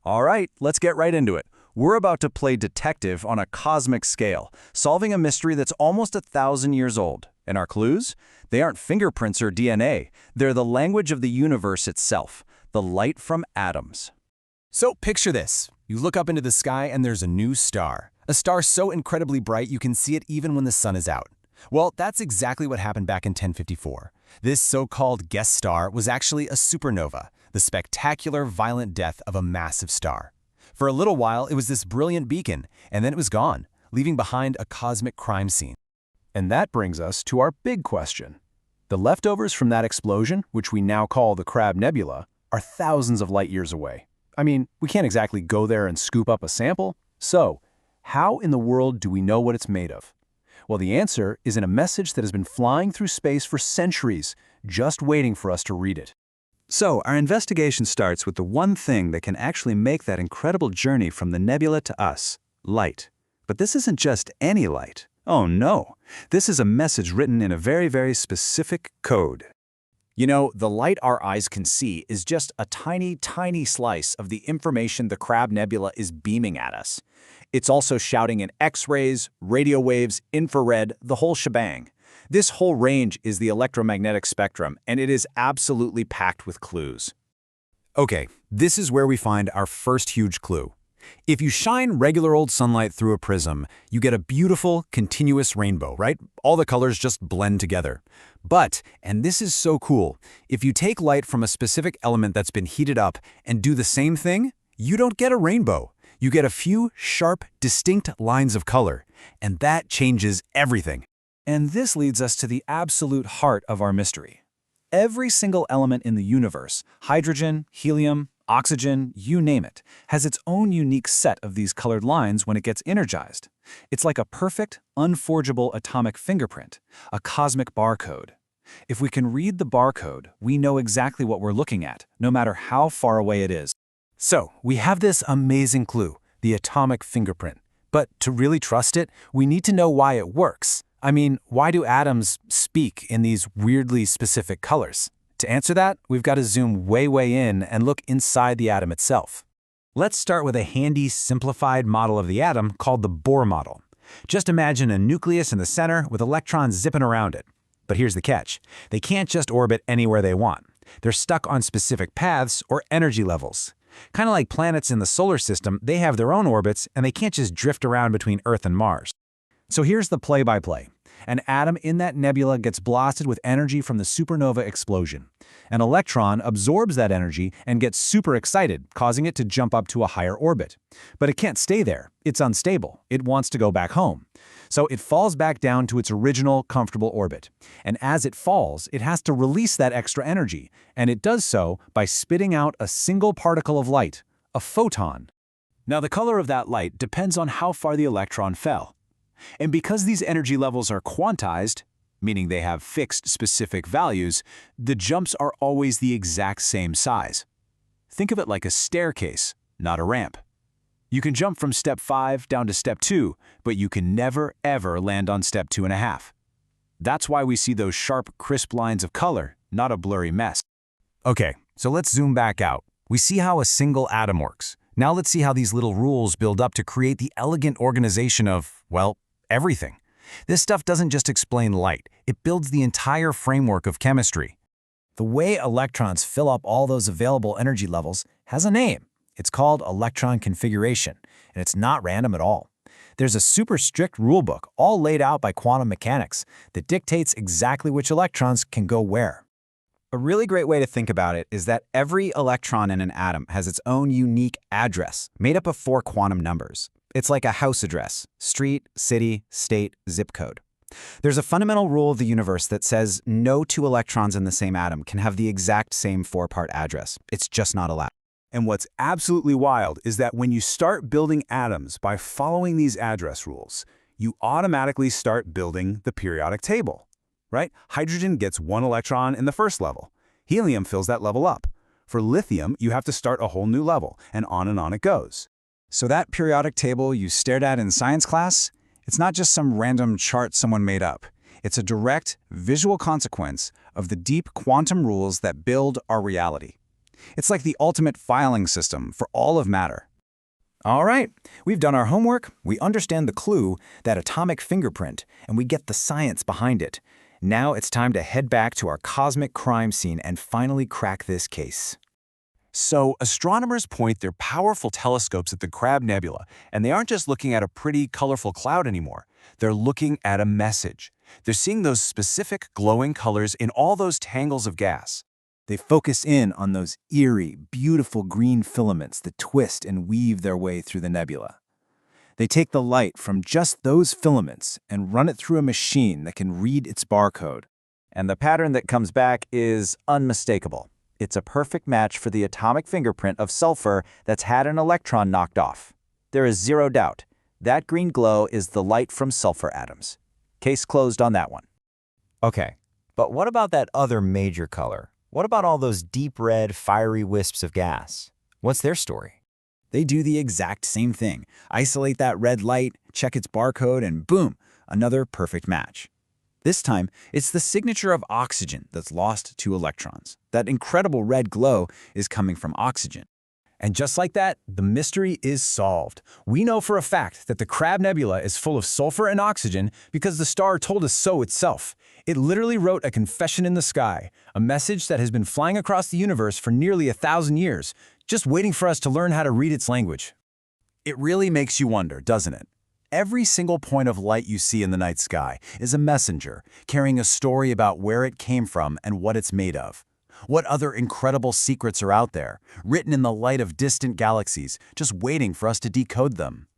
All right, let's get right into it. We're about to play detective on a cosmic scale, solving a mystery that's almost 1,000 years old. And our clues? They aren't fingerprints or DNA. They're the language of the universe itself, the light from atoms. So picture this. You look up into the sky and there's a new star. A star so incredibly bright you can see it even when the sun is out. Well, that's exactly what happened back in 1054. This so-called guest star was actually a supernova, the spectacular, violent death of a massive star. For a little while, it was this brilliant beacon, and then it was gone, leaving behind a cosmic crime scene. And that brings us to our big question. The leftovers from that explosion, which we now call the Crab Nebula, are thousands of light years away. I mean, we can't exactly go there and scoop up a sample. So, how in the world do we know what it's made of? Well, the answer is in a message that has been flying through space for centuries, just waiting for us to read it. So, our investigation starts with the one thing that can actually make that incredible journey from the nebula to us, light. But this isn't just any light. Oh no, this is a message written in a very, very specific code. You know, the light our eyes can see is just a tiny, tiny slice of the information the Crab Nebula is beaming at us. It's also shouting in X-rays, radio waves, infrared, the whole shebang. This whole range is the electromagnetic spectrum, and it is absolutely packed with clues. Okay, this is where we find our first huge clue. If you shine regular old sunlight through a prism, you get a beautiful, continuous rainbow, right? All the colors just blend together. But, and this is so cool, if you take light from a specific element that's been heated up and do the same thing, you don't get a rainbow. You get a few sharp, distinct lines of color, and that changes everything. And this leads us to the absolute heart of our mystery. Every single element in the universe, hydrogen, helium, oxygen, you name it, has its own unique set of these colored lines when it gets energized. It's like a perfect, unforgeable atomic fingerprint, a cosmic barcode. If we can read the barcode, we know exactly what we're looking at, no matter how far away it is. So, we have this amazing clue, the atomic fingerprint. But to really trust it, we need to know why it works. I mean, why do atoms speak in these weirdly specific colors? To answer that, we've got to zoom way in and look inside the atom itself. Let's start with a handy, simplified model of the atom called the Bohr model. Just imagine a nucleus in the center with electrons zipping around it. But here's the catch. They can't just orbit anywhere they want. They're stuck on specific paths or energy levels. Kind of like planets in the solar system, they have their own orbits and they can't just drift around between Earth and Mars. So here's the play-by-play. An atom in that nebula gets blasted with energy from the supernova explosion. An electron absorbs that energy and gets super excited, causing it to jump up to a higher orbit. But it can't stay there. It's unstable. It wants to go back home. So it falls back down to its original comfortable orbit. And as it falls, it has to release that extra energy. And it does so by spitting out a single particle of light, a photon. Now the color of that light depends on how far the electron fell. And because these energy levels are quantized, meaning they have fixed specific values, the jumps are always the exact same size. Think of it like a staircase, not a ramp. You can jump from step 5 down to step 2, but you can never, ever land on step 2.5. That's why we see those sharp, crisp lines of color, not a blurry mess. Okay, so let's zoom back out. We see how a single atom works. Now let's see how these little rules build up to create the elegant organization of, well, everything. This stuff doesn't just explain light, it builds the entire framework of chemistry. The way electrons fill up all those available energy levels has a name. It's called electron configuration, and it's not random at all. There's a super strict rulebook, all laid out by quantum mechanics, that dictates exactly which electrons can go where. A really great way to think about it is that every electron in an atom has its own unique address, made up of 4 quantum numbers. It's like a house address: street, city, state, zip code. There's a fundamental rule of the universe that says no 2 electrons in the same atom can have the exact same 4-part address. It's just not allowed. And what's absolutely wild is that when you start building atoms by following these address rules, you automatically start building the periodic table, right? Hydrogen gets 1 electron in the first level. Helium fills that level up. For lithium, you have to start a whole new level, and on it goes. So that periodic table you stared at in science class, it's not just some random chart someone made up. It's a direct, visual consequence of the deep quantum rules that build our reality. It's like the ultimate filing system for all of matter. All right, we've done our homework, we understand the clue, that atomic fingerprint, and we get the science behind it. Now it's time to head back to our cosmic crime scene and finally crack this case. So, astronomers point their powerful telescopes at the Crab Nebula, and they aren't just looking at a pretty, colorful cloud anymore. They're looking at a message. They're seeing those specific glowing colors in all those tangles of gas. They focus in on those eerie, beautiful green filaments that twist and weave their way through the nebula. They take the light from just those filaments and run it through a machine that can read its barcode. And the pattern that comes back is unmistakable. It's a perfect match for the atomic fingerprint of sulfur that's had an electron knocked off. There is zero doubt. That green glow is the light from sulfur atoms. Case closed on that one. Okay, but what about that other major color? What about all those deep red, fiery wisps of gas? What's their story? They do the exact same thing. Isolate that red light, check its barcode, and boom, another perfect match. This time, it's the signature of oxygen that's lost to electrons. That incredible red glow is coming from oxygen. And just like that, the mystery is solved. We know for a fact that the Crab Nebula is full of sulfur and oxygen because the star told us so itself. It literally wrote a confession in the sky, a message that has been flying across the universe for nearly 1,000 years, just waiting for us to learn how to read its language. It really makes you wonder, doesn't it? Every single point of light you see in the night sky is a messenger, carrying a story about where it came from and what it's made of. What other incredible secrets are out there, written in the light of distant galaxies, just waiting for us to decode them?